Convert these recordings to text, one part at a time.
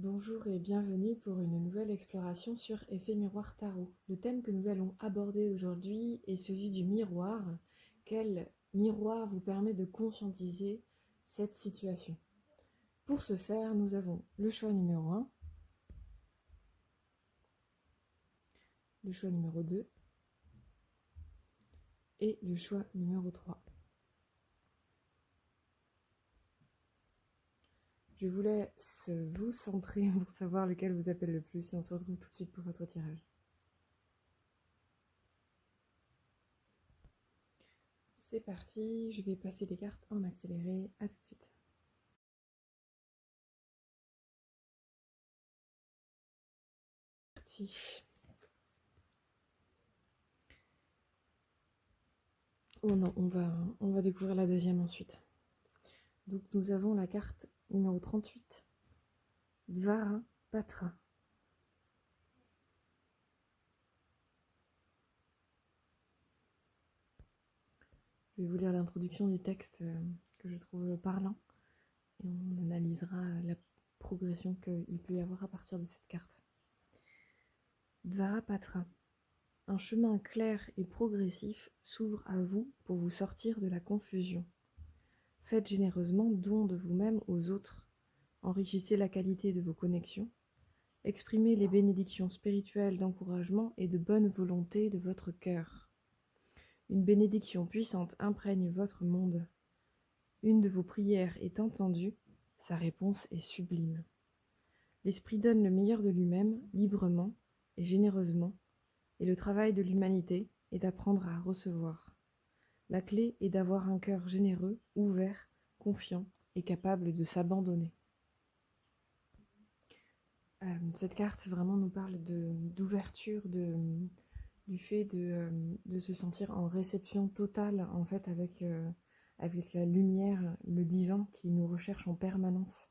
Bonjour et bienvenue pour une nouvelle exploration sur Effet Miroir Tarot. Le thème que nous allons aborder aujourd'hui est celui du miroir. Quel miroir vous permet de conscientiser cette situation? Pour ce faire, nous avons le choix numéro 1, le choix numéro 2 et le choix numéro 3. Je vous laisse vous centrer pour savoir lequel vous appelle le plus et on se retrouve tout de suite pour votre tirage. C'est parti, je vais passer les cartes en accéléré, à tout de suite. Parti. Oh non, on va découvrir la deuxième ensuite. Donc nous avons la carte numéro 38, Dvarapatra. Je vais vous lire l'introduction du texte que je trouve parlant et on analysera la progression qu'il peut y avoir à partir de cette carte. Dvarapatra. Un chemin clair et progressif s'ouvre à vous pour vous sortir de la confusion. Faites généreusement don de vous-même aux autres. Enrichissez la qualité de vos connexions. Exprimez les bénédictions spirituelles d'encouragement et de bonne volonté de votre cœur. Une bénédiction puissante imprègne votre monde. Une de vos prières est entendue, sa réponse est sublime. L'Esprit donne le meilleur de lui-même, librement et généreusement, et le travail de l'humanité est d'apprendre à recevoir. La clé est d'avoir un cœur généreux, ouvert, confiant et capable de s'abandonner. Cette carte vraiment nous parle d'ouverture, du fait de se sentir en réception totale en fait avec la lumière, le divin qui nous recherche en permanence.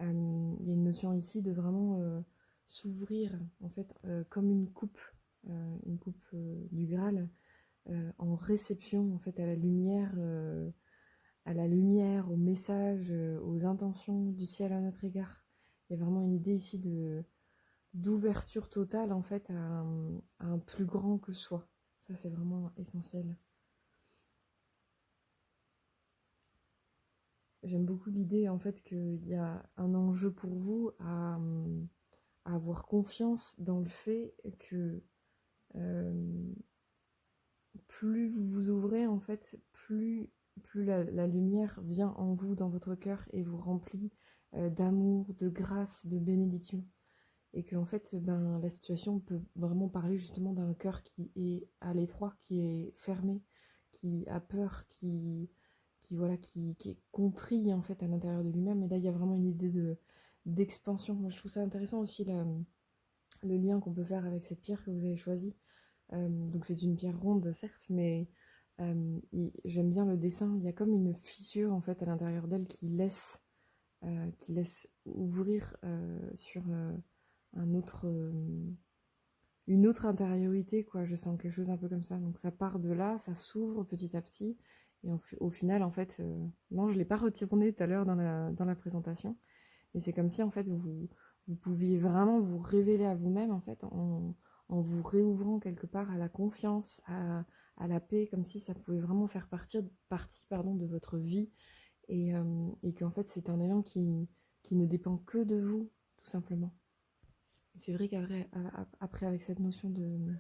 Il y a une notion ici de vraiment s'ouvrir en fait comme une coupe du Graal en réception en fait à la lumière, au message, aux intentions du ciel à notre égard. Il y a vraiment une idée ici d'ouverture totale en fait à un plus grand que soi. Ça c'est vraiment essentiel. J'aime beaucoup l'idée en fait qu'il y a un enjeu pour vous à avoir confiance dans le fait que plus vous vous ouvrez en fait, plus la lumière vient en vous, dans votre cœur et vous remplit d'amour, de grâce, de bénédiction. Et que en fait, la situation peut vraiment parler justement d'un cœur qui est à l'étroit, qui est fermé, qui a peur, qui est contrit en fait à l'intérieur de lui-même. Et là, il y a vraiment une idée d'expansion. Moi, je trouve ça intéressant aussi le lien qu'on peut faire avec cette pierre que vous avez choisie. Donc c'est une pierre ronde, certes, mais j'aime bien le dessin. Il y a comme une fissure en fait à l'intérieur d'elle qui laisse ouvrir sur une autre intériorité, quoi. Je sens quelque chose un peu comme ça. Donc ça part de là, ça s'ouvre petit à petit. Et au final, en fait, non, je ne l'ai pas retourné tout à l'heure dans la présentation. Mais c'est comme si, en fait, vous pouviez vraiment vous révéler à vous-même, en fait, en vous réouvrant quelque part à la confiance, à la paix, comme si ça pouvait vraiment faire partie de votre vie. Et qu'en fait, c'est un élan qui ne dépend que de vous, tout simplement. C'est vrai qu'après, avec cette notion de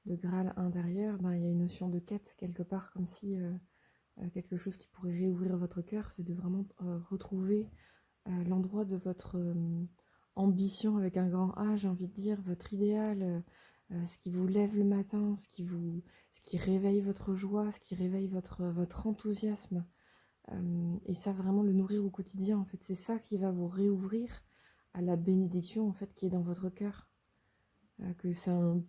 Graal intérieur, il y a une notion de quête quelque part, comme si quelque chose qui pourrait réouvrir votre cœur, c'est de vraiment retrouver l'endroit de votre ambition avec un grand A, j'ai envie de dire, votre idéal, ce qui vous lève le matin, ce qui réveille votre joie, ce qui réveille votre enthousiasme. Et ça, vraiment le nourrir au quotidien, en fait, c'est ça qui va vous réouvrir à la bénédiction, en fait, qui est dans votre cœur. Que c'est un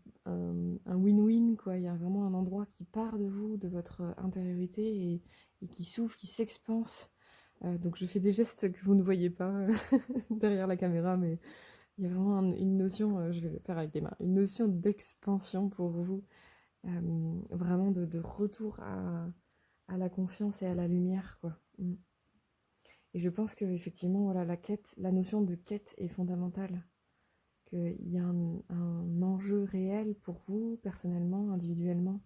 win-win, quoi. Il y a vraiment un endroit qui part de vous, de votre intériorité, et qui s'ouvre, qui s'expanse. Donc je fais des gestes que vous ne voyez pas derrière la caméra, mais il y a vraiment une notion, je vais le faire avec les mains, une notion d'expansion pour vous, vraiment de retour à la confiance et à la lumière, quoi. Et je pense qu'effectivement, voilà, la notion de quête est fondamentale. Qu'il y a un enjeu réel pour vous, personnellement, individuellement,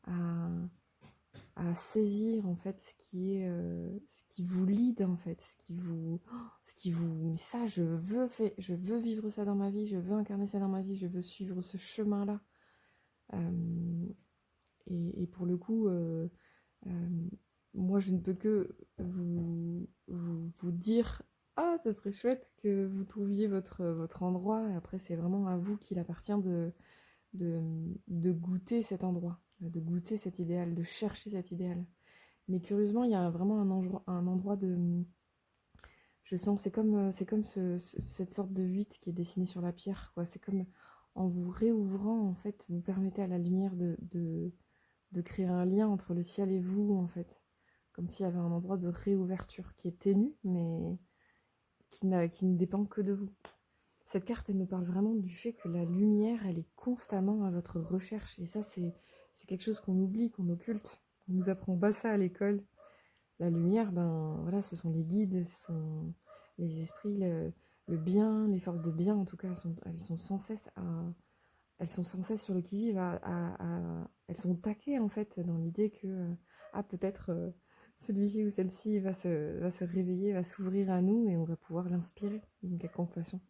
à, à saisir en fait ce qui vous lead en fait, ce qui vous, mais ça je veux vivre ça dans ma vie, je veux incarner ça dans ma vie, je veux suivre ce chemin-là. Euh, et pour le coup, euh, moi je ne peux que vous dire ah ce serait chouette que vous trouviez votre endroit. Et après c'est vraiment à vous qu'il appartient de, de goûter cet endroit, de goûter cet idéal, de chercher cet idéal. Mais curieusement, il y a vraiment un endroit de... Je sens, c'est comme cette sorte de 8 qui est dessinée sur la pierre, quoi. C'est comme en vous réouvrant, en fait, vous permettez à la lumière de créer un lien entre le ciel et vous, en fait. Comme s'il y avait un endroit de réouverture qui est ténu, mais qui ne dépend que de vous. Cette carte, elle nous parle vraiment du fait que la lumière, elle est constamment à votre recherche. Et ça, c'est quelque chose qu'on oublie, qu'on occulte. On nous apprend pas ça à l'école. La lumière, ben voilà, ce sont les guides, ce sont les esprits, le bien, les forces de bien, en tout cas, elles sont sans cesse elles sont sans cesse sur le qui-vive, elles sont taquées en fait dans l'idée que ah peut-être celui-ci ou celle-ci va se réveiller, va s'ouvrir à nous et on va pouvoir l'inspirer d'une quelconque façon.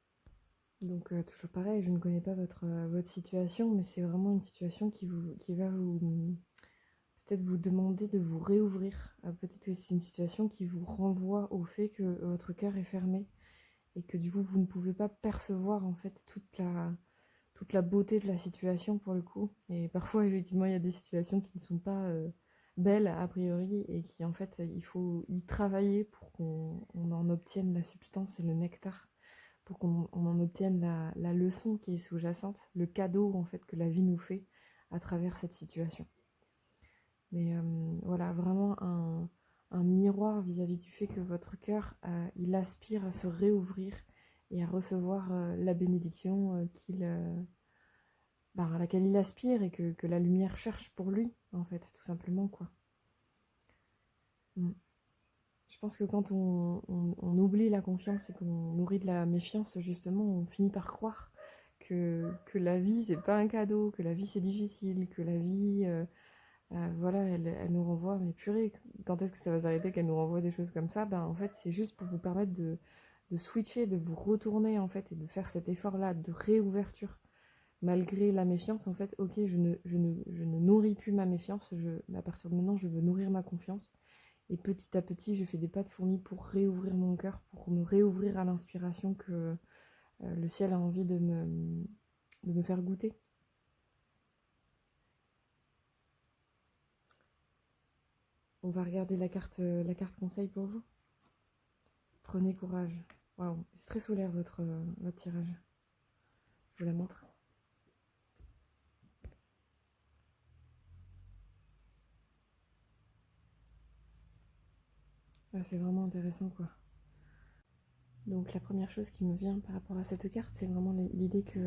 Donc toujours pareil, je ne connais pas votre situation, mais c'est vraiment une situation qui va vous peut-être vous demander de vous réouvrir. Peut-être que c'est une situation qui vous renvoie au fait que votre cœur est fermé et que du coup vous ne pouvez pas percevoir en fait toute la beauté de la situation pour le coup. Et parfois effectivement il y a des situations qui ne sont pas belles a priori et qui en fait il faut y travailler pour qu'on en obtienne la substance et le nectar, pour qu'on en obtienne la leçon qui est sous-jacente, le cadeau en fait que la vie nous fait à travers cette situation. Mais voilà, vraiment un miroir vis-à-vis du fait que votre cœur, il aspire à se réouvrir et à recevoir la bénédiction à laquelle il aspire et que la lumière cherche pour lui, en fait, tout simplement, quoi. Mm. Je pense que quand on oublie la confiance et qu'on nourrit de la méfiance, justement, on finit par croire que la vie, c'est pas un cadeau, que la vie, c'est difficile, que la vie... voilà, elle nous renvoie, mais purée, quand est-ce que ça va s'arrêter qu'elle nous renvoie des choses comme ça? Ben, en fait, c'est juste pour vous permettre de switcher, de vous retourner, en fait, et de faire cet effort-là de réouverture. Malgré la méfiance, en fait, ok, je ne nourris plus ma méfiance, à partir de maintenant, je veux nourrir ma confiance. Et petit à petit, je fais des pas de fourmi pour réouvrir mon cœur, pour me réouvrir à l'inspiration que le ciel a envie de me faire goûter. On va regarder la carte conseil pour vous. Prenez courage. Waouh, c'est très solaire votre tirage. Je vous la montre. Ah, c'est vraiment intéressant quoi. Donc la première chose qui me vient par rapport à cette carte, c'est vraiment l'idée que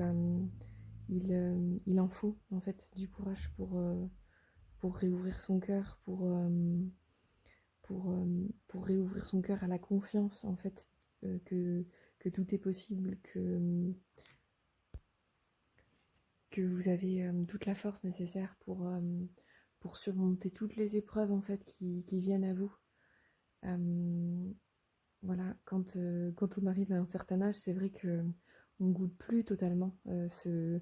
il en faut en fait du courage pour réouvrir son cœur, pour réouvrir son cœur à la confiance en fait que tout est possible, que vous avez toute la force nécessaire pour surmonter toutes les épreuves en fait qui viennent à vous. Voilà, quand on arrive à un certain âge, c'est vrai que on goûte plus totalement ce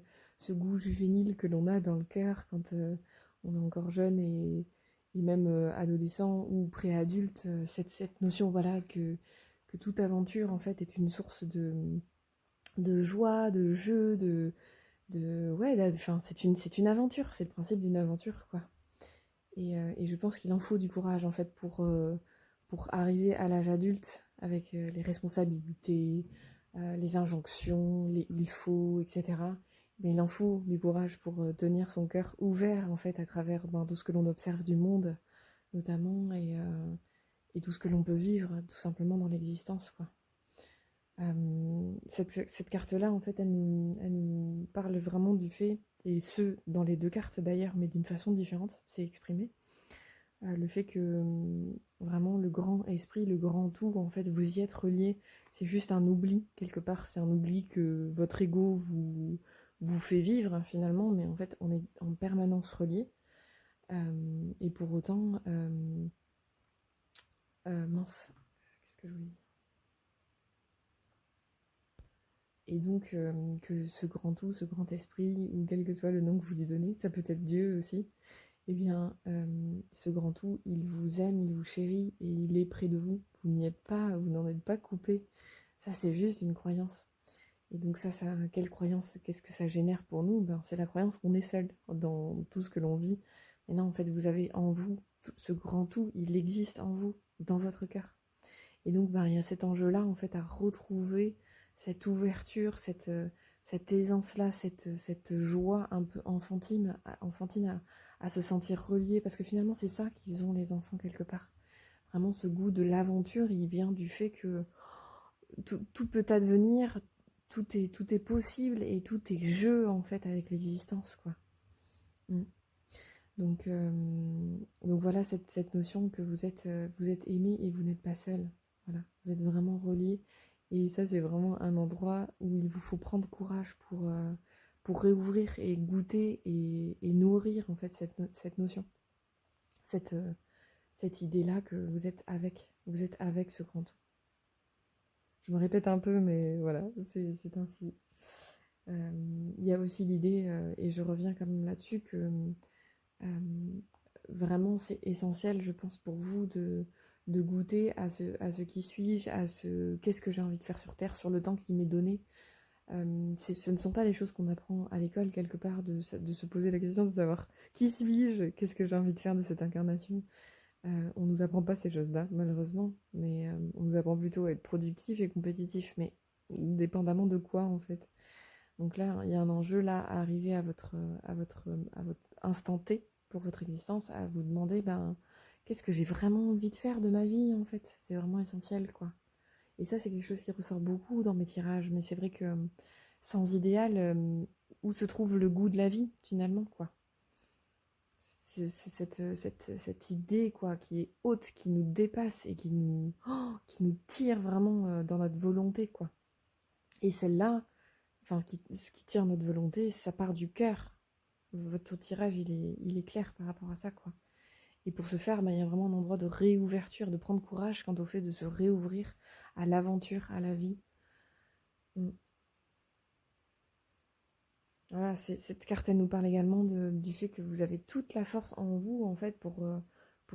goût juvénile que l'on a dans le cœur quand on est encore jeune et même adolescent ou préadulte, cette notion voilà que toute aventure en fait est une source de joie, de jeu, ouais, enfin c'est une aventure, c'est le principe d'une aventure quoi. Et je pense qu'il en faut du courage en fait pour arriver à l'âge adulte avec les responsabilités, les injonctions, les il faut, etc. Mais il en faut du courage pour tenir son cœur ouvert en fait à travers tout ce que l'on observe du monde notamment et tout ce que l'on peut vivre tout simplement dans l'existence quoi. Cette carte-là, en fait, elle nous parle vraiment du fait, et ce, dans les deux cartes d'ailleurs, mais d'une façon différente, c'est exprimé, Le fait que vraiment le grand esprit, le grand tout, en fait, vous y êtes reliés. C'est juste un oubli, quelque part. C'est un oubli que votre ego vous fait vivre, hein, finalement, mais en fait, on est en permanence reliés. Et pour autant, mince, qu'est-ce que je voulais dire? Et donc, que ce grand tout, ce grand esprit, ou quel que soit le nom que vous lui donnez, ça peut être Dieu aussi, eh bien, ce grand tout, il vous aime, il vous chérit, et il est près de vous. Vous n'y êtes pas, vous n'en êtes pas coupé. Ça, c'est juste une croyance. Et donc ça, quelle croyance, qu'est-ce que ça génère pour nous? Ben, c'est la croyance qu'on est seul dans tout ce que l'on vit. Mais non, en fait, vous avez en vous ce grand tout, il existe en vous, dans votre cœur. Et donc, ben, il y a cet enjeu-là, en fait, à retrouver cette ouverture, cette aisance-là, cette joie un peu enfantine à se sentir relié, parce que finalement, c'est ça qu'ils ont, les enfants, quelque part. Vraiment, ce goût de l'aventure, il vient du fait que tout peut advenir, tout est possible, et tout est jeu, en fait, avec l'existence, quoi. Mm. Donc voilà cette notion que vous êtes aimé et vous n'êtes pas seul. Voilà, vous êtes vraiment reliés. Et ça, c'est vraiment un endroit où il vous faut prendre courage pour réouvrir et goûter et nourrir en fait cette notion, cette, euh, cette idée-là que vous êtes avec ce grand tout. Je me répète un peu, mais voilà, c'est ainsi. Il y a aussi l'idée, et je reviens quand même là-dessus, que vraiment, c'est essentiel, je pense, pour vous de goûter à ce qui suis-je, à ce qu'est-ce que j'ai envie de faire sur Terre, sur le temps qui m'est donné. Ce ne sont pas des choses qu'on apprend à l'école, quelque part, de se poser la question de savoir qui suis-je, qu'est-ce que j'ai envie de faire de cette incarnation. On ne nous apprend pas ces choses-là, malheureusement, mais on nous apprend plutôt à être productif et compétitif, mais dépendamment de quoi, en fait. Donc là, il y a un enjeu là à arriver à votre instant T pour votre existence, à vous demander ben, qu'est-ce que j'ai vraiment envie de faire de ma vie en fait. C'est vraiment essentiel quoi. Et ça, c'est quelque chose qui ressort beaucoup dans mes tirages, mais c'est vrai que sans idéal, où se trouve le goût de la vie finalement quoi. C'est cette idée quoi qui est haute, qui nous dépasse et qui nous tire vraiment dans notre volonté quoi. Et celle-là, enfin, ce qui tire notre volonté, ça part du cœur. Votre tirage, il est clair par rapport à ça, quoi. Et pour ce faire, bah, il y a vraiment un endroit de réouverture, de prendre courage quant au fait de se réouvrir à l'aventure, à la vie. Mm. Voilà, cette carte, elle nous parle également du fait que vous avez toute la force en vous, en fait, pour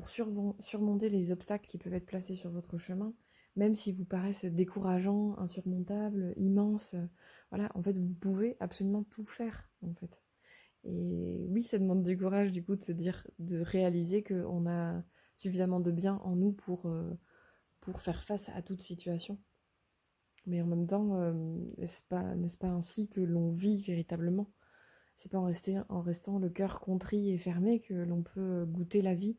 surmonter les obstacles qui peuvent être placés sur votre chemin, même s'ils vous paraissent décourageants, insurmontables, immenses. Voilà, en fait, vous pouvez absolument tout faire, en fait. Et oui, ça demande du courage, du coup, de se dire, de réaliser qu'on a suffisamment de bien en nous pour faire face à toute situation. Mais en même temps, n'est-ce pas ainsi que l'on vit véritablement? C'est pas en restant le cœur contrit et fermé que l'on peut goûter la vie.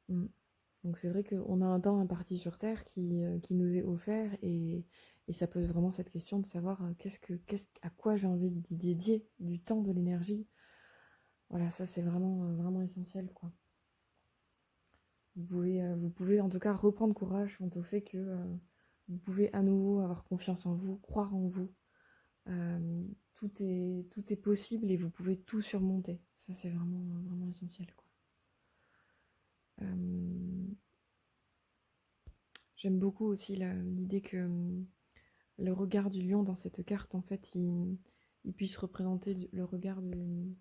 Mm. Donc c'est vrai qu'on a un temps imparti sur Terre qui nous est offert et ça pose vraiment cette question de savoir à quoi j'ai envie d'y dédier du temps, de l'énergie. Voilà, ça c'est vraiment, vraiment essentiel, quoi. Vous pouvez en tout cas reprendre courage quant au fait que vous pouvez à nouveau avoir confiance en vous, croire en vous. Tout est possible et vous pouvez tout surmonter. Ça c'est vraiment, vraiment essentiel, quoi. Euh, J'aime beaucoup aussi l'idée que le regard du lion dans cette carte, en fait, il puisse représenter le regard du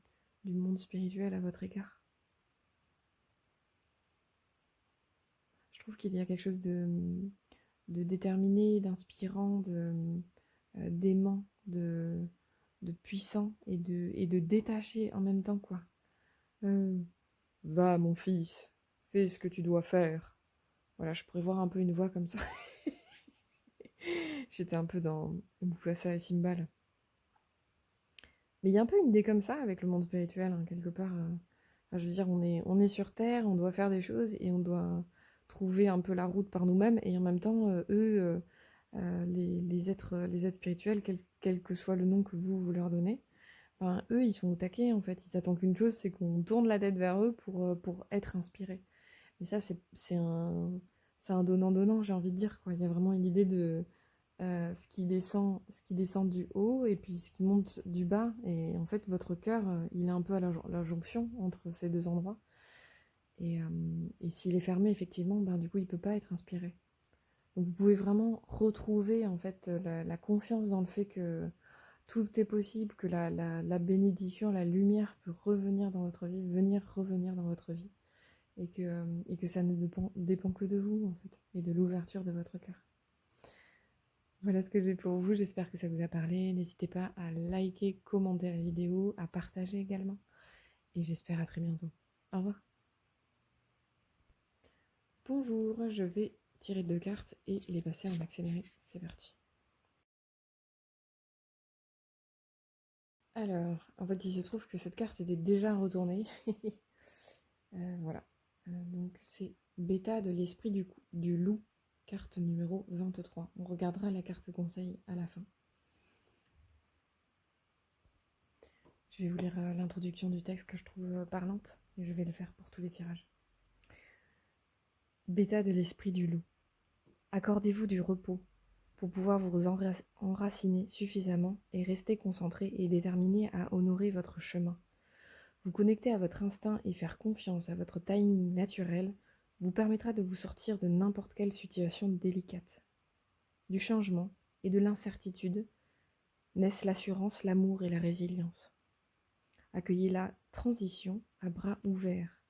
monde spirituel à votre égard. Je trouve qu'il y a quelque chose de déterminé, d'inspirant, d'aimant, de puissant et de détaché en même temps, quoi. Euh, Va, mon fils, fais ce que tu dois faire. Voilà, je pourrais voir un peu une voix comme ça. J'étais un peu dans Mufasa et Simba, là. Mais il y a un peu une idée comme ça avec le monde spirituel, hein, quelque part. Enfin, je veux dire, on est sur Terre, on doit faire des choses et on doit trouver un peu la route par nous-mêmes. Et en même temps, les êtres spirituels, quel que soit le nom que vous leur donnez, ben, eux, ils sont au taquet, en fait. Ils attendent qu'une chose, c'est qu'on tourne la tête vers eux pour être inspiré. Et ça, c'est un donnant-donnant, j'ai envie de dire, quoi. Il y a vraiment une idée de ce qui descend du haut et puis ce qui monte du bas. Et en fait, votre cœur, il est un peu à la jonction entre ces deux endroits. Et s'il est fermé, effectivement, ben, du coup, il peut pas être inspiré. Donc, vous pouvez vraiment retrouver, en fait, la confiance dans le fait que tout est possible, que la bénédiction, la lumière peut revenir dans votre vie, venir revenir dans votre vie. Et que ça ne dépend que de vous, en fait, et de l'ouverture de votre cœur. Voilà ce que j'ai pour vous, j'espère que ça vous a parlé. N'hésitez pas à liker, commenter la vidéo, à partager également. Et j'espère à très bientôt. Au revoir. Bonjour, je vais tirer 2 cartes et les passer en accéléré. C'est parti. Alors, en fait, il se trouve que cette carte était déjà retournée. Voilà. Donc, c'est Bêta de l'esprit du loup, carte numéro 23. On regardera la carte conseil à la fin. Je vais vous lire l'introduction du texte que je trouve parlante et je vais le faire pour tous les tirages. Bêta de l'esprit du loup. Accordez-vous du repos pour pouvoir vous enraciner suffisamment et rester concentré et déterminé à honorer votre chemin. Vous connecter à votre instinct et faire confiance à votre timing naturel vous permettra de vous sortir de n'importe quelle situation délicate. Du changement et de l'incertitude naissent l'assurance, l'amour et la résilience. Accueillez la transition à bras ouverts.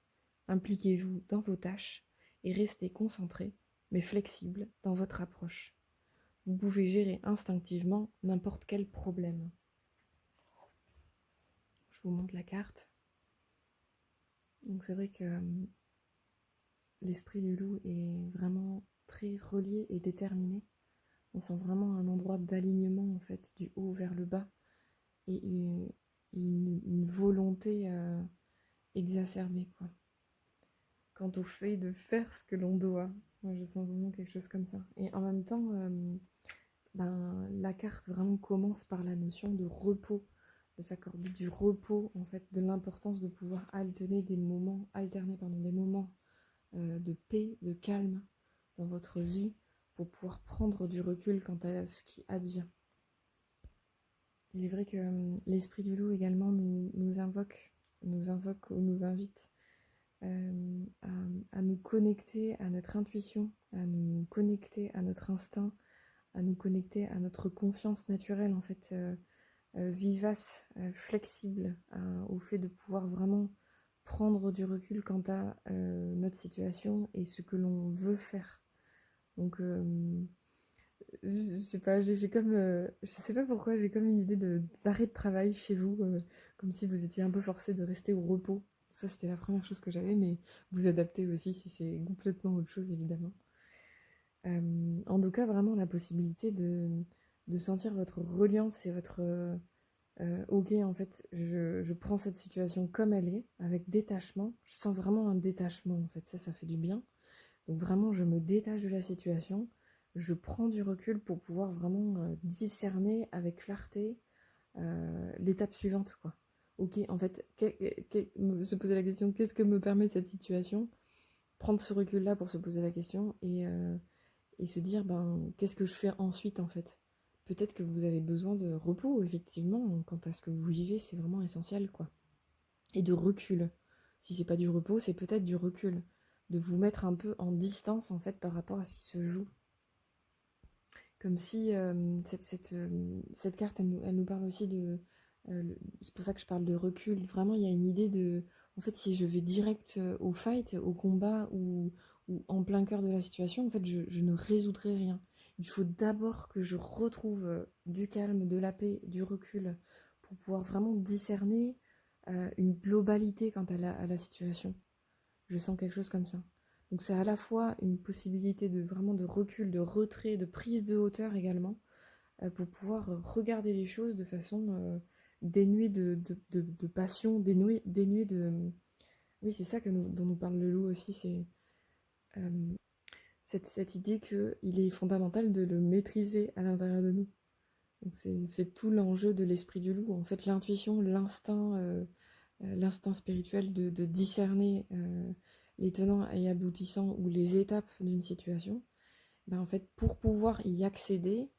Impliquez-vous dans vos tâches et restez concentré mais flexible dans votre approche. Vous pouvez gérer instinctivement n'importe quel problème. Je vous montre la carte. Donc c'est vrai que l'esprit du loup est vraiment très relié et déterminé. On sent vraiment un endroit d'alignement en fait, du haut vers le bas, et une volonté exacerbée, quoi. Quant au fait de faire ce que l'on doit. Moi, je sens vraiment quelque chose comme ça. Et en même temps, ben, la carte vraiment commence par la notion de repos, de s'accorder du repos, en fait, de l'importance de pouvoir alterner des moments de paix, de calme dans votre vie pour pouvoir prendre du recul quant à ce qui advient. Il est vrai que l'esprit du loup également nous invoque ou nous invite à nous connecter à notre intuition, à nous connecter à notre instinct, à nous connecter à notre confiance naturelle, en fait, vivace, flexible, au fait de pouvoir vraiment prendre du recul quant à notre situation et ce que l'on veut faire. Donc, je sais pas, j'ai comme, je sais pas pourquoi, j'ai comme une idée d'arrêt de travail chez vous, comme si vous étiez un peu forcé de rester au repos. Ça, c'était la première chose que j'avais, mais vous adaptez aussi si c'est complètement autre chose, évidemment. En tout cas, vraiment la possibilité de sentir votre reliance et votre ok, en fait, je prends cette situation comme elle est, avec détachement. Je sens vraiment un détachement, en fait. Ça fait du bien. Donc vraiment, je me détache de la situation. Je prends du recul pour pouvoir vraiment discerner avec clarté l'étape suivante, quoi. Ok, en fait, se poser la question, qu'est-ce que me permet cette situation? Prendre ce recul-là pour se poser la question et se dire, ben, qu'est-ce que je fais ensuite, en fait? Peut-être que vous avez besoin de repos, effectivement, quant à ce que vous vivez, c'est vraiment essentiel, quoi. Et de recul. Si c'est pas du repos, c'est peut-être du recul. De vous mettre un peu en distance, en fait, par rapport à ce qui se joue. Comme si cette carte, elle nous parle aussi de... c'est pour ça que je parle de recul. Vraiment, il y a une idée de... En fait, si je vais direct au fight, au combat, ou en plein cœur de la situation, en fait, je ne résoudrai rien. Il faut d'abord que je retrouve du calme, de la paix, du recul, pour pouvoir vraiment discerner une globalité quant à la situation. Je sens quelque chose comme ça. Donc c'est à la fois une possibilité de vraiment de recul, de retrait, de prise de hauteur également, pour pouvoir regarder les choses de façon dénuée de passion, dénuée de... Oui, c'est ça dont nous parle le loup aussi, c'est cette idée qu'il est fondamental de le maîtriser à l'intérieur de nous. Donc c'est tout l'enjeu de l'esprit du loup. En fait, l'intuition, l'instinct spirituel de discerner les tenants et aboutissants ou les étapes d'une situation. Ben, en fait, pour pouvoir y accéder,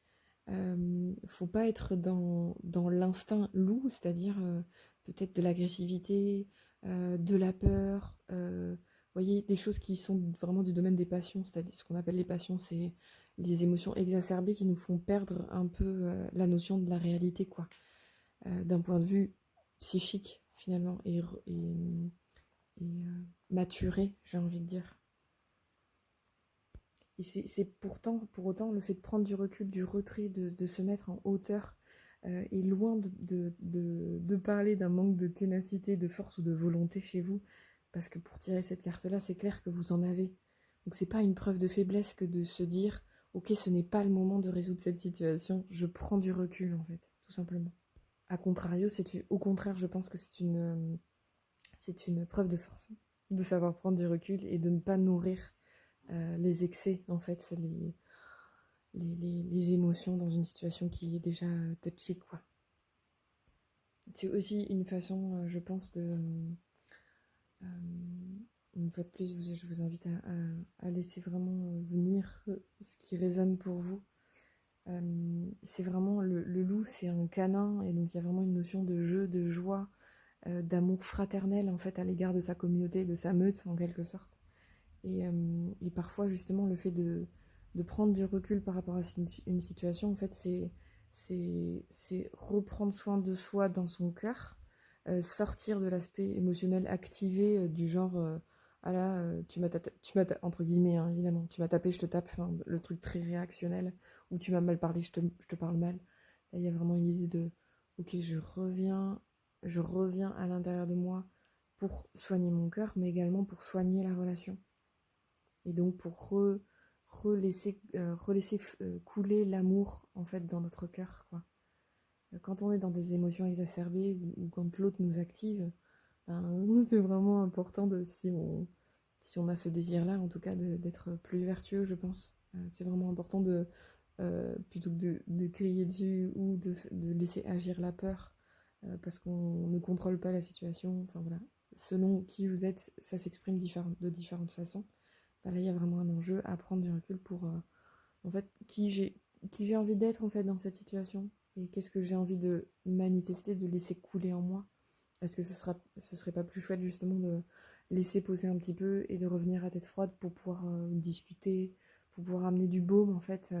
faut pas être dans l'instinct loup, c'est-à-dire peut-être de l'agressivité, de la peur, vous voyez, des choses qui sont vraiment du domaine des passions, c'est-à-dire ce qu'on appelle les passions, c'est les émotions exacerbées qui nous font perdre un peu la notion de la réalité, quoi, d'un point de vue psychique, finalement, et maturé, j'ai envie de dire. Et c'est pourtant, pour autant, le fait de prendre du recul, du retrait, de se mettre en hauteur, est loin de parler d'un manque de ténacité, de force ou de volonté chez vous. Parce que pour tirer cette carte-là, c'est clair que vous en avez. Donc c'est pas une preuve de faiblesse que de se dire, ok, ce n'est pas le moment de résoudre cette situation, je prends du recul en fait, tout simplement. A contrario, au contraire, je pense que c'est une preuve de force de savoir prendre du recul et de ne pas nourrir les excès, en fait, c'est les émotions dans une situation qui est déjà touchy, quoi. C'est aussi une façon, je pense, euh, une fois de plus, je vous invite à laisser vraiment venir ce qui résonne pour vous. C'est vraiment le loup, c'est un canin, et donc il y a vraiment une notion de jeu, de joie, d'amour fraternel en fait à l'égard de sa communauté, de sa meute en quelque sorte. Et parfois, justement, le fait de prendre du recul par rapport à une situation, en fait, c'est reprendre soin de soi dans son cœur, sortir de l'aspect émotionnel activé du genre ah là, entre guillemets, hein, évidemment, tu m'as tapé, je te tape, enfin, le truc très réactionnel, ou tu m'as mal parlé, je te parle mal. Là, il y a vraiment une idée de ok, je reviens à l'intérieur de moi pour soigner mon cœur, mais également pour soigner la relation. Et donc pour relaisser couler l'amour en fait dans notre cœur, quoi. Quand on est dans des émotions exacerbées ou quand l'autre nous active, ben, c'est vraiment important si on a ce désir-là, en tout cas, d'être plus vertueux, je pense. C'est vraiment important plutôt que de crier dessus ou de laisser agir la peur parce qu'on ne contrôle pas la situation. Enfin voilà, selon qui vous êtes, ça s'exprime de différentes façons. Bah là, il y a vraiment un enjeu à prendre du recul pour en fait qui j'ai envie d'être en fait dans cette situation et qu'est-ce que j'ai envie de manifester, de laisser couler en moi. Est-ce que ce serait pas plus chouette justement de laisser poser un petit peu et de revenir à tête froide pour pouvoir discuter, pour pouvoir amener du baume en fait,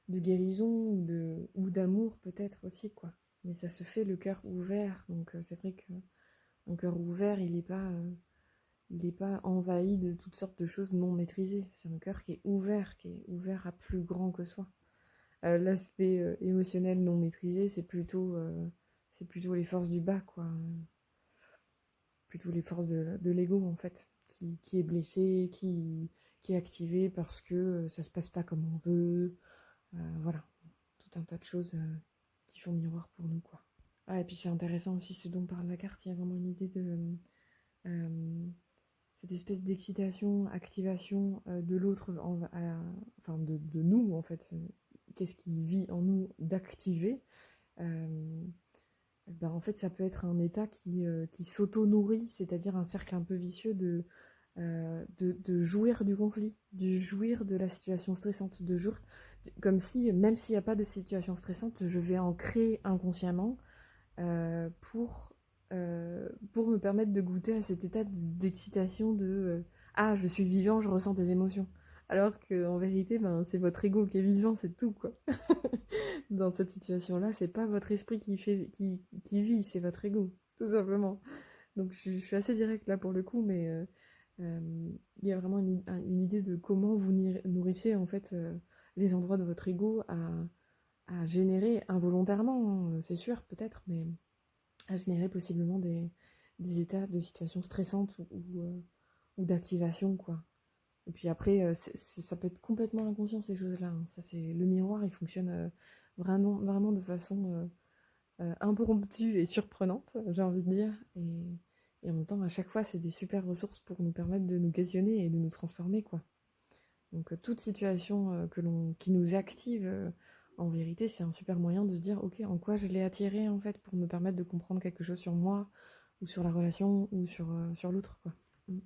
de guérison ou d'amour peut-être aussi, quoi. Mais ça se fait le cœur ouvert, donc c'est vrai qu'un cœur ouvert, il est pas envahi de toutes sortes de choses non maîtrisées. C'est un cœur qui est ouvert à plus grand que soi. L'aspect émotionnel non maîtrisé, c'est plutôt les forces du bas, quoi. Plutôt les forces de l'ego, en fait, qui est blessé, qui est activé parce que ça se passe pas comme on veut. Voilà, tout un tas de choses qui font miroir pour nous, quoi. Ah, et puis c'est intéressant aussi ce dont parle la carte. Il y a vraiment une idée de cette espèce d'excitation, activation de l'autre, enfin de nous en fait. Qu'est-ce qui vit en nous d'activer ben, en fait, ça peut être un état qui s'auto-nourrit, c'est-à-dire un cercle un peu vicieux de jouir du conflit, de jouir de la situation stressante, de jouir, comme si, même s'il n'y a pas de situation stressante, je vais en créer inconsciemment pour me permettre de goûter à cet état d'excitation ah, je suis vivant, je ressens des émotions. Alors qu'en vérité, ben, c'est votre ego qui est vivant, c'est tout, quoi. Dans cette situation-là, c'est pas votre esprit qui vit, c'est votre ego, tout simplement. Donc je suis assez directe là pour le coup, mais il y a vraiment une idée de comment vous nourrissez en fait les endroits de votre ego à générer involontairement, hein, c'est sûr, peut-être, mais à générer possiblement des états de situations stressantes ou d'activation, quoi. Et puis après, ça peut être complètement inconscient ces choses-là, hein. Ça, c'est le miroir, il fonctionne vraiment de façon impromptue et surprenante, j'ai envie de dire. Et en même temps, à chaque fois, c'est des super ressources pour nous permettre de nous questionner et de nous transformer, quoi. Donc toute situation qui nous active en vérité, c'est un super moyen de se dire: «OK, en quoi je l'ai attiré, en fait?» pour me permettre de comprendre quelque chose sur moi ou sur la relation ou sur l'autre, quoi. Mmh.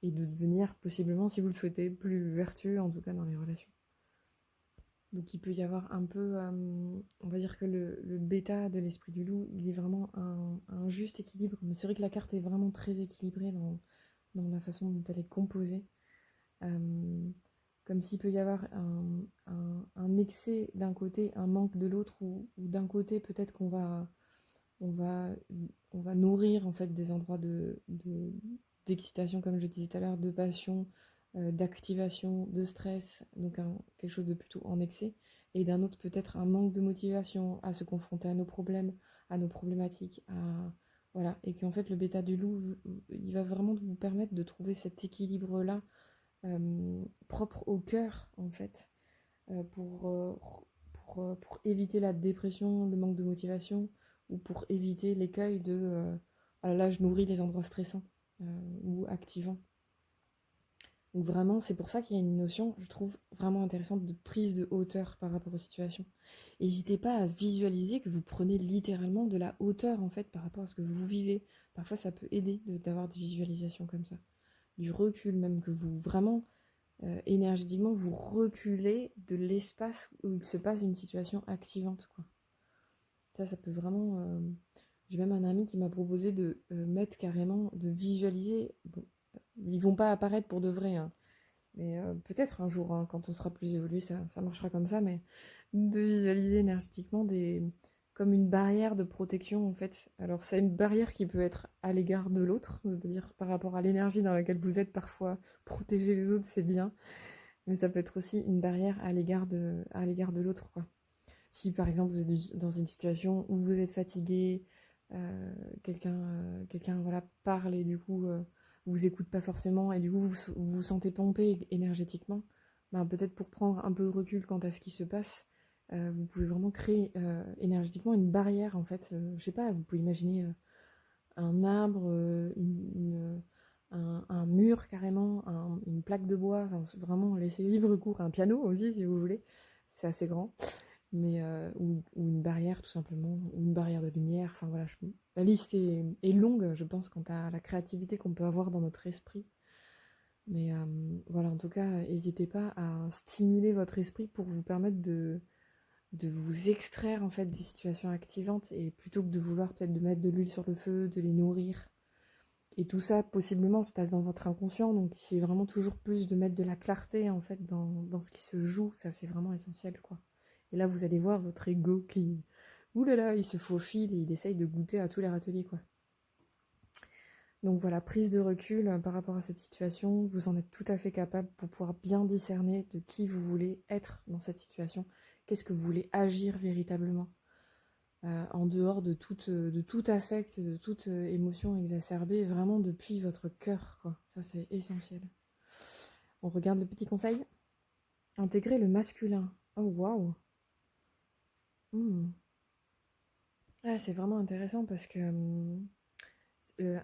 Et de devenir possiblement, si vous le souhaitez, plus vertueux, en tout cas dans les relations. Donc il peut y avoir un peu, on va dire que le bêta de l'esprit du loup, il est vraiment un juste équilibre. Mais c'est vrai que la carte est vraiment très équilibrée dans la façon dont elle est composée. Comme s'il peut y avoir un excès d'un côté, un manque de l'autre, ou d'un côté peut-être on va, on va nourrir en fait des endroits d'excitation, comme je disais tout à l'heure, de passion, d'activation, de stress, donc quelque chose de plutôt en excès, et d'un autre peut-être un manque de motivation à se confronter à nos problèmes, à nos problématiques, voilà, et qu'en fait le bêta du loup, il va vraiment vous permettre de trouver cet équilibre-là, propre au cœur en fait, euh, pour, euh, pour éviter la dépression, le manque de motivation, ou pour éviter l'écueil de ah là je nourris les endroits stressants ou activants. Donc vraiment, c'est pour ça qu'il y a une notion, je trouve, vraiment intéressante de prise de hauteur par rapport aux situations. N'hésitez pas à visualiser que vous prenez littéralement de la hauteur en fait par rapport à ce que vous vivez. Parfois ça peut aider d'avoir des visualisations comme ça. Du recul même, que vous vraiment énergétiquement vous reculez de l'espace où il se passe une situation activante, quoi. Ça peut vraiment... J'ai même un ami qui m'a proposé de mettre carrément, de visualiser. Bon, ils vont pas apparaître pour de vrai, hein, mais peut-être un jour, hein, quand on sera plus évolué, ça marchera comme ça, mais de visualiser énergétiquement comme une barrière de protection, en fait. Alors, c'est une barrière qui peut être à l'égard de l'autre, c'est-à-dire par rapport à l'énergie dans laquelle vous êtes parfois. Protéger les autres, c'est bien, mais ça peut être aussi une barrière à l'égard de l'autre, quoi. Si par exemple vous êtes dans une situation où vous êtes fatigué, quelqu'un voilà, parle et du coup vous écoute pas forcément, et du coup vous vous sentez pompé énergétiquement, ben, peut-être pour prendre un peu de recul quant à ce qui se passe, vous pouvez vraiment créer énergétiquement une barrière en fait. Je sais pas, vous pouvez imaginer un arbre, un mur carrément, une plaque de bois, enfin, vraiment laisser libre cours, un piano aussi si vous voulez, c'est assez grand, mais ou une barrière tout simplement, ou une barrière de lumière, enfin voilà, la liste est longue, je pense, quant à la créativité qu'on peut avoir dans notre esprit. Mais voilà, en tout cas, n'hésitez pas à stimuler votre esprit pour vous permettre de vous extraire en fait des situations activantes, et plutôt que de vouloir peut-être de mettre de l'huile sur le feu, de les nourrir. Et tout ça possiblement se passe dans votre inconscient, donc c'est vraiment toujours plus de mettre de la clarté en fait dans ce qui se joue, ça c'est vraiment essentiel, quoi. Et là vous allez voir votre ego qui, ouh là là, il se faufile et il essaye de goûter à tous les râteliers, quoi. Donc voilà, prise de recul par rapport à cette situation, vous en êtes tout à fait capable pour pouvoir bien discerner de qui vous voulez être dans cette situation, qu'est-ce que vous voulez agir véritablement, en dehors de tout affect, de toute émotion exacerbée, vraiment depuis votre cœur, quoi. Ça, c'est essentiel. On regarde le petit conseil. Intégrer le masculin. Oh, waouh. Hmm. Ah, c'est vraiment intéressant parce que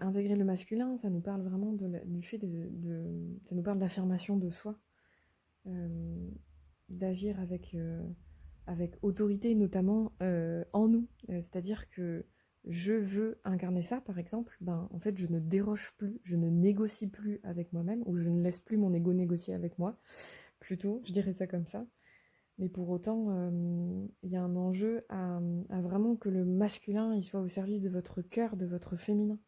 intégrer le masculin, ça nous parle vraiment du fait ça nous parle d'affirmation de soi, euh, d'agir avec autorité, notamment en nous. C'est-à-dire que je veux incarner ça, par exemple, ben, en fait, je ne déroge plus, je ne négocie plus avec moi-même, ou je ne laisse plus mon ego négocier avec moi, plutôt, je dirais ça comme ça. Mais pour autant, il y a un enjeu à vraiment que le masculin il soit au service de votre cœur, de votre féminin.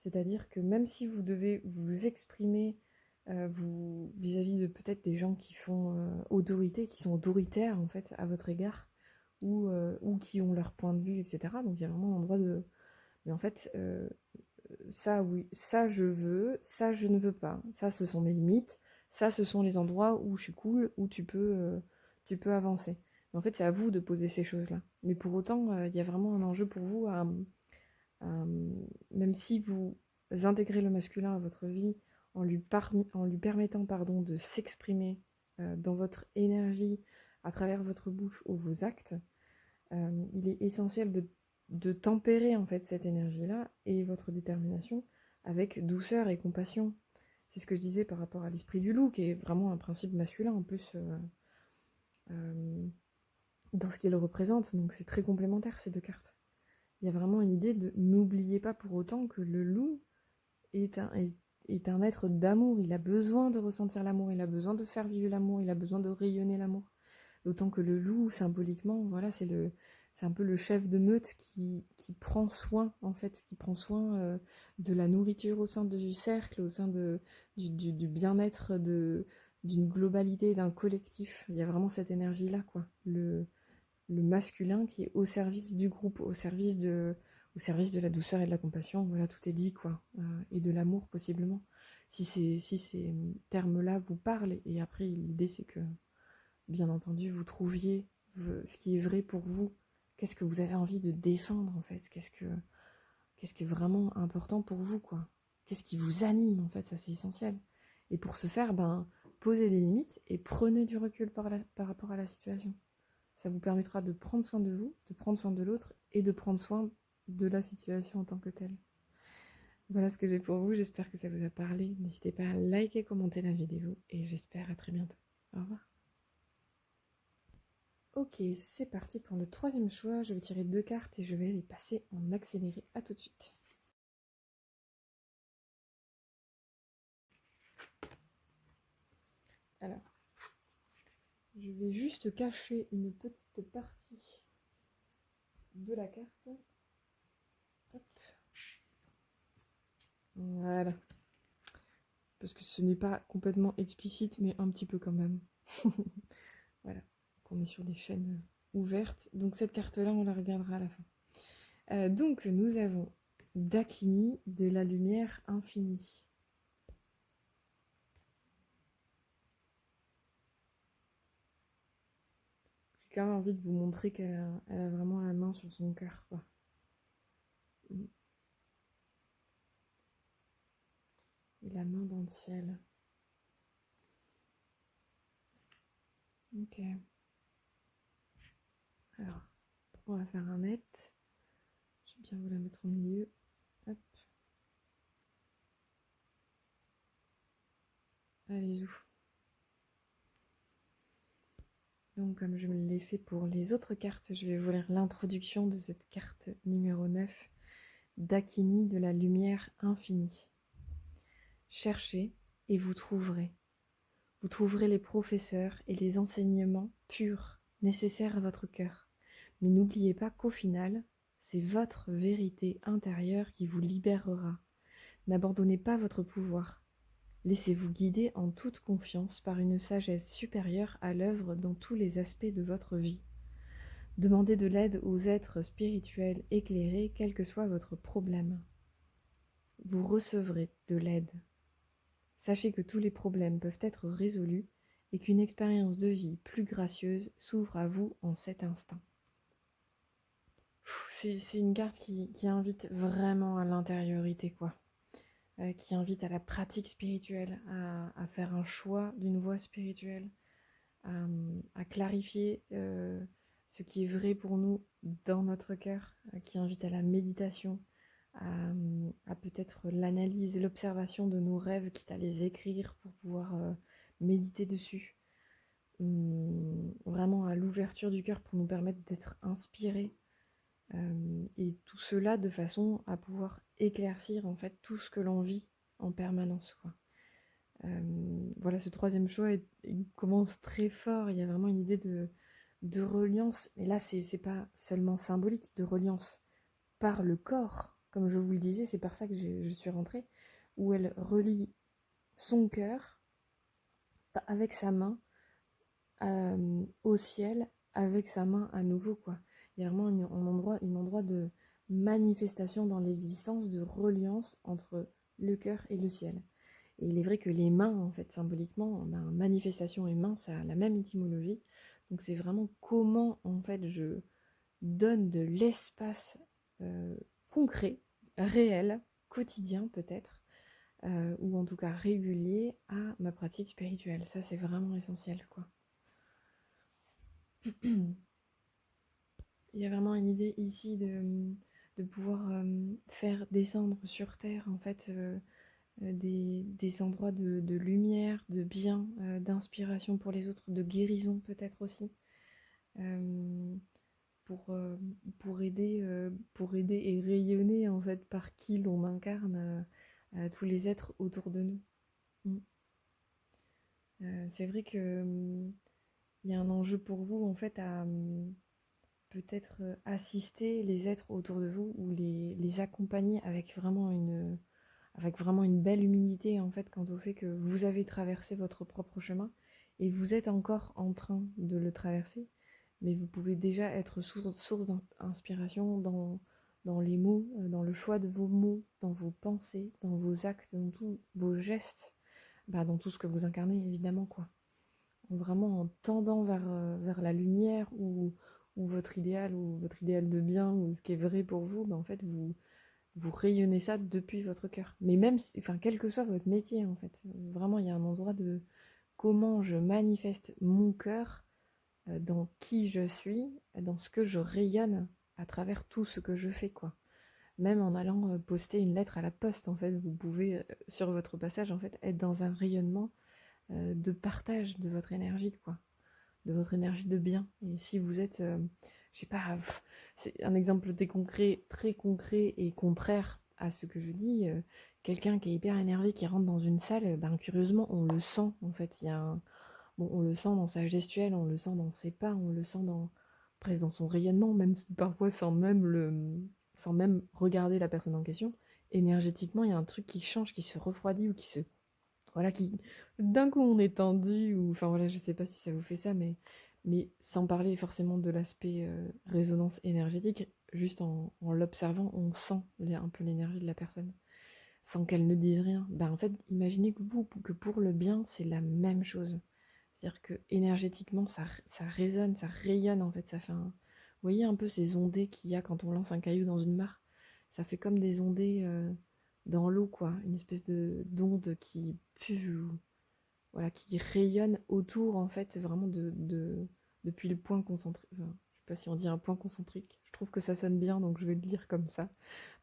C'est-à-dire que même si vous devez vous exprimer vis-à-vis de peut-être des gens qui font autorité, qui sont autoritaires en fait à votre égard, ou qui ont leur point de vue, etc. Donc il y a vraiment un endroit de... Mais en fait, ça oui, ça je veux, ça je ne veux pas. Ça ce sont mes limites, ça ce sont les endroits où je suis cool, où tu peux avancer. Mais en fait c'est à vous de poser ces choses-là. Mais pour autant, il y a vraiment un enjeu pour vous même si vous intégrez le masculin à votre vie en lui permettant pardon, de s'exprimer dans votre énergie à travers votre bouche ou vos actes, il est essentiel de tempérer en fait cette énergie-là et votre détermination avec douceur et compassion. C'est ce que je disais par rapport à l'esprit du loup, qui est vraiment un principe masculin en plus. Euh, dans ce qu'ils représentent. Donc c'est très complémentaire ces deux cartes. Il y a vraiment une idée de n'oubliez pas pour autant que le loup est un être d'amour. Il a besoin de ressentir l'amour, il a besoin de faire vivre l'amour, il a besoin de rayonner l'amour. D'autant que le loup, symboliquement, voilà, c'est un peu le chef de meute qui prend soin, en fait, qui prend soin de la nourriture au sein du cercle, au sein du bien-être d'une globalité, d'un collectif. Il y a vraiment cette énergie-là, quoi. Le masculin qui est au service du groupe, au service de la douceur et de la compassion. Voilà, tout est dit, quoi. Et de l'amour, possiblement. Si ces termes-là vous parlent, et après, l'idée, c'est que bien entendu, vous trouviez ce qui est vrai pour vous. Qu'est-ce que vous avez envie de défendre, en fait? Qu'est-ce qui est vraiment important pour vous, quoi? Qu'est-ce qui vous anime, en fait? Ça, c'est essentiel. Et pour ce faire, posez des limites et prenez du recul par rapport à la situation. Ça vous permettra de prendre soin de vous, de prendre soin de l'autre et de prendre soin de la situation en tant que telle. Voilà ce que j'ai pour vous. J'espère que ça vous a parlé. N'hésitez pas à liker, commenter la vidéo et j'espère à très bientôt. Au revoir. Ok, c'est parti pour le troisième choix. Je vais tirer 2 cartes et je vais les passer en accéléré. À tout de suite. Alors, je vais juste cacher une petite partie de la carte. Hop. Voilà. Parce que ce n'est pas complètement explicite, mais un petit peu quand même. Voilà. On est sur des chaînes ouvertes. Donc cette carte-là, on la regardera à la fin. Donc nous avons Dakini de la lumière infinie. J'ai quand même envie de vous montrer qu'elle a vraiment la main sur son cœur, quoi. Et la main dans le ciel. Ok. Alors, on va faire un net. Je vais bien vous la mettre au milieu. Hop. Allez-y. Donc, comme je me l'ai fait pour les autres cartes, je vais vous lire l'introduction de cette carte numéro 9, Dakini de la lumière infinie. Cherchez et vous trouverez. Vous trouverez les professeurs et les enseignements purs nécessaires à votre cœur. Mais n'oubliez pas qu'au final, c'est votre vérité intérieure qui vous libérera. N'abandonnez pas votre pouvoir. Laissez-vous guider en toute confiance par une sagesse supérieure à l'œuvre dans tous les aspects de votre vie. Demandez de l'aide aux êtres spirituels éclairés, quel que soit votre problème. Vous recevrez de l'aide. Sachez que tous les problèmes peuvent être résolus et qu'une expérience de vie plus gracieuse s'ouvre à vous en cet instant. C'est une carte qui invite vraiment à l'intériorité, quoi. Qui invite à la pratique spirituelle, à faire un choix d'une voie spirituelle, à clarifier ce qui est vrai pour nous dans notre cœur, qui invite à la méditation, à peut-être l'analyse, l'observation de nos rêves, quitte à les écrire pour pouvoir méditer dessus. Vraiment à l'ouverture du cœur pour nous permettre d'être inspirés. Et tout cela de façon à pouvoir éclaircir en fait tout ce que l'on vit en permanence, quoi. Voilà, ce troisième choix il commence très fort. Il y a vraiment une idée de reliance, mais là c'est pas seulement symbolique, de reliance par le corps, comme je vous le disais, c'est par ça que je suis rentrée, où elle relie son cœur avec sa main au ciel, avec sa main à nouveau, quoi. Il y a vraiment un endroit de manifestation dans l'existence, de reliance entre le cœur et le ciel. Et il est vrai que les mains, en fait, symboliquement, manifestation et main, ça a la même étymologie. Donc c'est vraiment comment, en fait, je donne de l'espace concret, réel, quotidien peut-être, ou en tout cas régulier à ma pratique spirituelle. Ça, c'est vraiment essentiel, quoi. Il y a vraiment une idée ici de pouvoir faire descendre sur Terre, en fait, des endroits de lumière, de bien, d'inspiration pour les autres, de guérison peut-être aussi. pour aider et rayonner en fait par qui l'on incarne à tous les êtres autour de nous. Mm. C'est vrai que il y a un enjeu pour vous en fait à peut-être assister les êtres autour de vous ou les accompagner avec vraiment une belle humilité en fait quant au fait que vous avez traversé votre propre chemin et vous êtes encore en train de le traverser, mais vous pouvez déjà être source d'inspiration dans les mots, dans le choix de vos mots, dans vos pensées, dans vos actes, dans tous vos gestes, bah, dans tout ce que vous incarnez évidemment quoi. Vraiment en tendant vers la lumière ou votre idéal de bien ou ce qui est vrai pour vous, bah, en fait vous rayonnez ça depuis votre cœur. Mais même, enfin, quel que soit votre métier, en fait. Vraiment, il y a un endroit de comment je manifeste mon cœur dans qui je suis, dans ce que je rayonne à travers tout ce que je fais, quoi. Même en allant poster une lettre à la poste, en fait, vous pouvez, sur votre passage, en fait, être dans un rayonnement de partage de votre énergie, quoi. De votre énergie de bien. Et si vous êtes, je sais pas, c'est un exemple très concret et contraire à ce que je dis. Quelqu'un qui est hyper énervé, qui rentre dans une salle, ben, curieusement, on le sent, en fait. Bon, on le sent dans sa gestuelle, on le sent dans ses pas, on le sent presque dans son rayonnement, même si parfois sans même regarder la personne en question. Énergétiquement, il y a un truc qui change, qui se refroidit ou voilà, d'un coup on est tendu, ou enfin voilà, je sais pas si ça vous fait ça, mais sans parler forcément de l'aspect résonance énergétique, juste en l'observant, on sent un peu l'énergie de la personne, sans qu'elle ne dise rien. Ben en fait, imaginez que pour le bien, c'est la même chose. C'est-à-dire que énergétiquement, ça résonne, ça rayonne en fait, ça fait un... Vous voyez un peu ces ondées qu'il y a quand on lance un caillou dans une mare? Ça fait comme des ondées dans l'eau, quoi. Une espèce d'onde qui voilà, qui rayonne autour, en fait, vraiment depuis le point concentrique. Enfin, je sais pas si on dit un point concentrique. Je trouve que ça sonne bien, donc je vais le dire comme ça.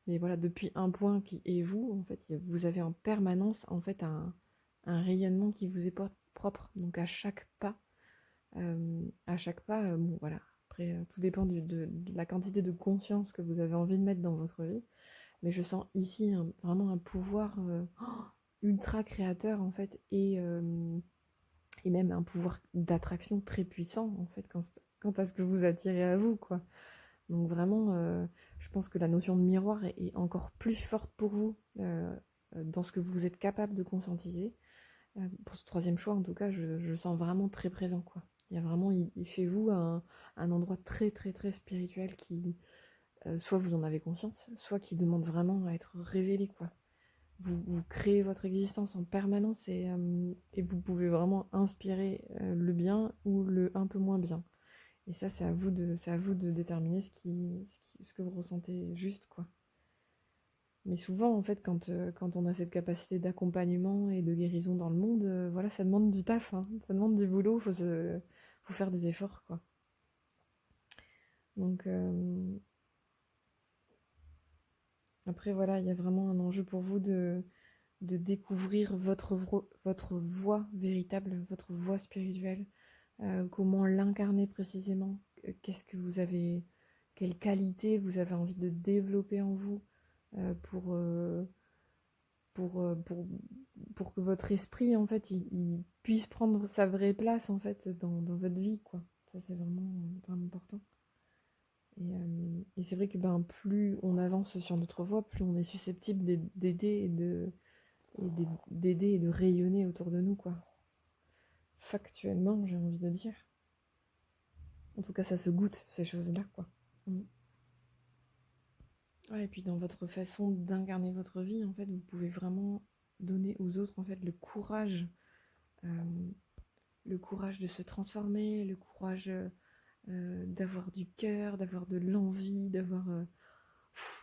Mais voilà, depuis un point qui est vous, en fait, vous avez en permanence, en fait, un rayonnement qui vous est propre. Donc à chaque pas, bon, voilà. Après, tout dépend de la quantité de conscience que vous avez envie de mettre dans votre vie. Mais je sens ici vraiment un pouvoir ultra créateur, en fait, et même un pouvoir d'attraction très puissant en fait quant à ce que vous attirez à vous, quoi. Donc vraiment, je pense que la notion de miroir est encore plus forte pour vous dans ce que vous êtes capable de conscientiser. Pour ce troisième choix, en tout cas, je le sens vraiment très présent, quoi. Il y a vraiment chez vous un endroit très très très spirituel qui, soit vous en avez conscience, soit qui demande vraiment à être révélé, quoi. Vous créez votre existence en permanence et vous pouvez vraiment inspirer le bien ou le un peu moins bien. Et ça, c'est à vous de déterminer ce que vous ressentez juste, quoi. Mais souvent, en fait, quand on a cette capacité d'accompagnement et de guérison dans le monde, voilà, ça demande du taf, hein. Ça demande du boulot, faut faire des efforts, quoi. Donc, après, voilà, il y a vraiment un enjeu pour vous de découvrir votre voie véritable, votre voie spirituelle, comment l'incarner précisément, qu'est-ce que vous avez, quelles qualités vous avez envie de développer en vous euh, pour, euh, pour, euh, pour, pour que votre esprit, en fait, il puisse prendre sa vraie place, en fait, dans votre vie, quoi. Ça, c'est vraiment, vraiment important. Et c'est vrai que ben, plus on avance sur notre voie, plus on est susceptible d'aider d'aider et de rayonner autour de nous, quoi. Factuellement, j'ai envie de dire. En tout cas, ça se goûte, ces choses-là, quoi. Mm. Ouais, et puis dans votre façon d'incarner votre vie, en fait, vous pouvez vraiment donner aux autres, en fait, euh, le courage de se transformer, le courage d'avoir du cœur, d'avoir de l'envie, d'avoir...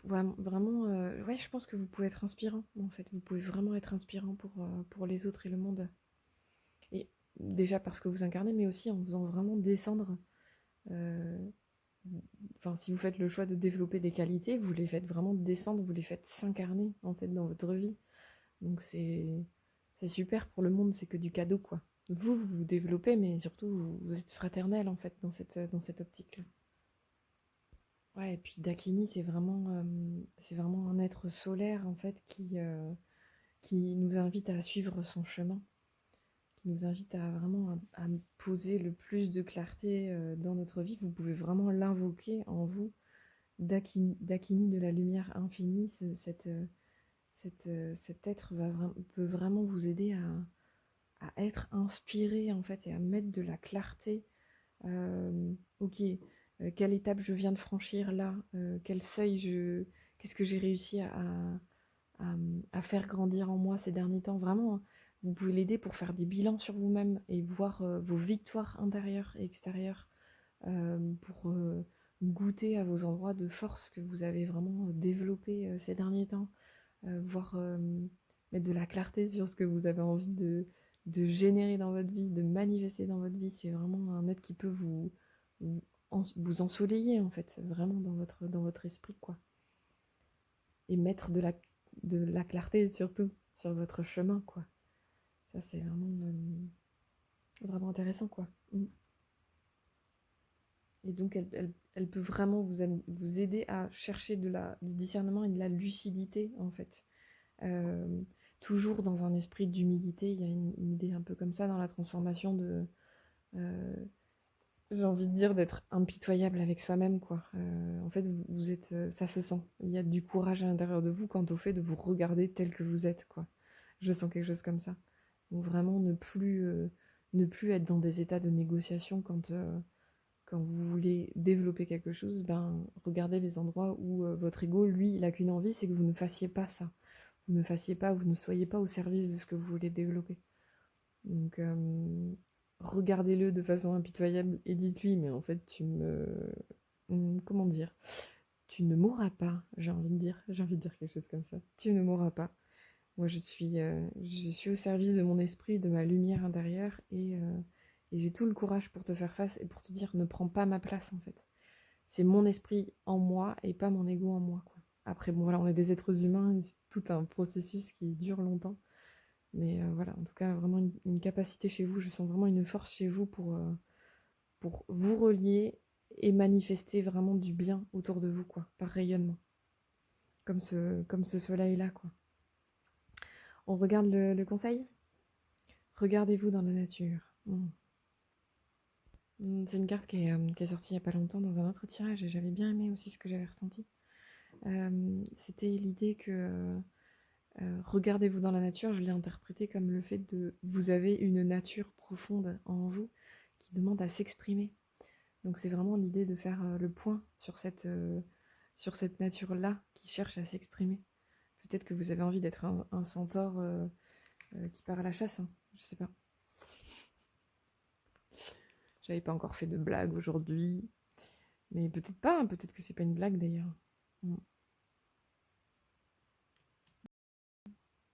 vraiment, ouais, je pense que vous pouvez être inspirant, en fait. Vous pouvez vraiment être inspirant pour les autres et le monde. Et déjà parce que vous incarnez, mais aussi en faisant vraiment descendre. euh, Enfin, si vous faites le choix de développer des qualités, vous les faites vraiment descendre, vous les faites s'incarner en fait dans votre vie. Donc c'est super pour le monde, c'est que du cadeau, quoi. Vous vous développez, mais surtout vous êtes fraternel en fait dans cette optique-là. Ouais, et puis Dakini, c'est vraiment un être solaire, en fait, qui nous invite à suivre son chemin, qui nous invite à vraiment à poser le plus de clarté dans notre vie. Vous pouvez vraiment l'invoquer en vous, Dakini de la lumière infinie. Cet être peut vraiment vous aider à être inspiré, en fait, et à mettre de la clarté. Ok, quelle étape je viens de franchir là, quel seuil qu'est-ce que j'ai réussi à faire grandir en moi ces derniers temps. Vraiment, hein, vous pouvez l'aider pour faire des bilans sur vous-même et voir vos victoires intérieures et extérieures, pour goûter à vos endroits de force que vous avez vraiment développés ces derniers temps, voir mettre de la clarté sur ce que vous avez envie de générer dans votre vie, de manifester dans votre vie. C'est vraiment un être qui peut vous, vous ensoleiller, en fait, vraiment dans votre esprit, quoi. Et mettre de la clarté surtout sur votre chemin, quoi. Ça, c'est vraiment intéressant, quoi. Mm. Et donc, elle peut vraiment vous aider à chercher du discernement et de la lucidité, en fait. Euh, Toujours dans un esprit d'humilité. Il y a une idée un peu comme ça dans la transformation euh, j'ai envie de dire d'être impitoyable avec soi-même, quoi. En fait, vous êtes, ça se sent. Il y a du courage à l'intérieur de vous quant au fait de vous regarder tel que vous êtes, quoi. Je sens quelque chose comme ça. Donc vraiment ne plus être dans des états de négociation quand vous voulez développer quelque chose. Ben regardez les endroits où votre ego, lui, il a qu'une envie, c'est que vous ne fassiez pas ça. Vous ne fassiez pas, vous ne soyez pas au service de ce que vous voulez développer. Donc, regardez-le de façon impitoyable et dites-lui, mais en fait, comment dire? Tu ne mourras pas, j'ai envie de dire. J'ai envie de dire quelque chose comme ça. Tu ne mourras pas. Moi, je suis au service de mon esprit, de ma lumière intérieure, et j'ai tout le courage pour te faire face et pour te dire, ne prends pas ma place, en fait. C'est mon esprit en moi et pas mon ego en moi, quoi. Après, bon, voilà, on est des êtres humains, c'est tout un processus qui dure longtemps. Mais voilà, en tout cas, vraiment une capacité chez vous. Je sens vraiment une force chez vous pour vous relier et manifester vraiment du bien autour de vous, quoi, par rayonnement. Comme ce soleil-là, quoi. On regarde le conseil? Regardez-vous dans la nature. C'est une carte qui est sortie il n'y a pas longtemps dans un autre tirage et j'avais bien aimé aussi ce que j'avais ressenti. C'était l'idée que regardez-vous dans la nature, je l'ai interprété comme le fait de vous avez une nature profonde en vous qui demande à s'exprimer. Donc c'est vraiment l'idée de faire le point sur cette nature-là qui cherche à s'exprimer. Peut-être que vous avez envie d'être un centaure qui part à la chasse, hein, je sais pas. J'avais pas encore fait de blague aujourd'hui, mais peut-être pas, hein, peut-être que c'est pas une blague d'ailleurs. Mm.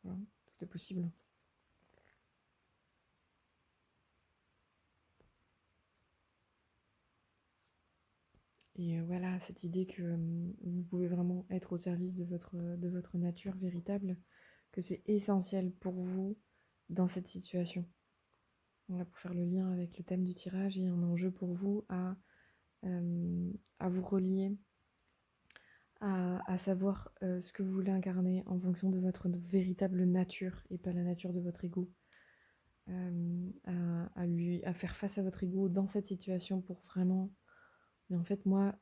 Voilà, tout est possible. Et voilà, cette idée que vous pouvez vraiment être au service de votre nature véritable, que c'est essentiel pour vous dans cette situation. Voilà, pour faire le lien avec le thème du tirage, il y a un enjeu pour vous à vous relier, à savoir ce que vous voulez incarner en fonction de votre véritable nature et pas la nature de votre ego. À faire face à votre ego dans cette situation pour vraiment... Mais en fait, moi,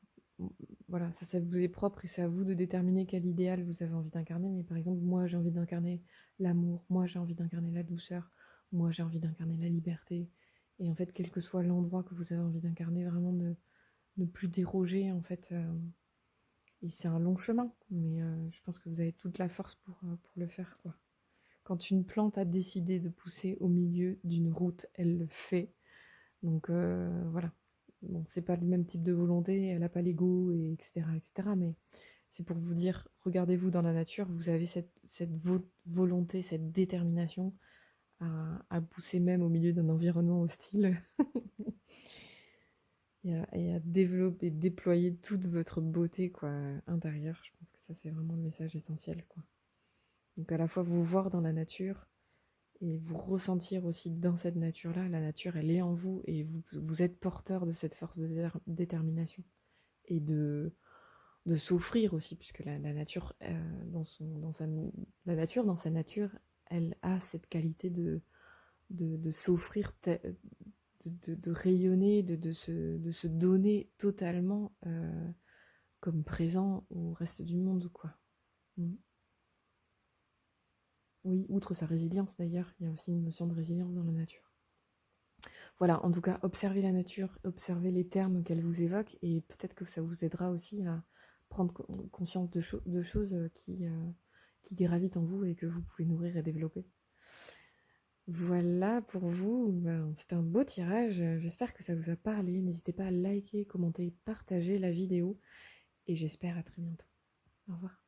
voilà, ça vous est propre et c'est à vous de déterminer quel idéal vous avez envie d'incarner. Mais par exemple, moi, j'ai envie d'incarner l'amour, moi, j'ai envie d'incarner la douceur, moi, j'ai envie d'incarner la liberté. Et en fait, quel que soit l'endroit que vous avez envie d'incarner, vraiment ne plus déroger, en fait. Et c'est un long chemin, mais je pense que vous avez toute la force pour le faire, quoi. Quand une plante a décidé de pousser au milieu d'une route, elle le fait. Donc voilà. Bon, c'est pas le même type de volonté, elle n'a pas l'ego, et etc., etc. Mais c'est pour vous dire, regardez-vous dans la nature, vous avez cette volonté, cette détermination à pousser même au milieu d'un environnement hostile et à développer, déployer toute votre beauté, quoi, intérieure. Je pense que ça, c'est vraiment le message essentiel, quoi. Donc à la fois vous voir dans la nature et vous ressentir aussi dans cette nature-là. La nature, elle est en vous et vous êtes porteur de cette force de détermination et de s'offrir aussi, puisque la nature, la nature, dans sa nature, elle a cette qualité de s'offrir, de rayonner, de se donner totalement comme présent au reste du monde, quoi. Mm. Oui, outre sa résilience d'ailleurs, il y a aussi une notion de résilience dans la nature. Voilà, en tout cas, observez la nature, observez les termes qu'elle vous évoque, et peut-être que ça vous aidera aussi à prendre conscience de choses qui gravitent en vous et que vous pouvez nourrir et développer. Voilà pour vous, ben, c'est un beau tirage, j'espère que ça vous a parlé. N'hésitez pas à liker, commenter, partager la vidéo, et j'espère à très bientôt. Au revoir.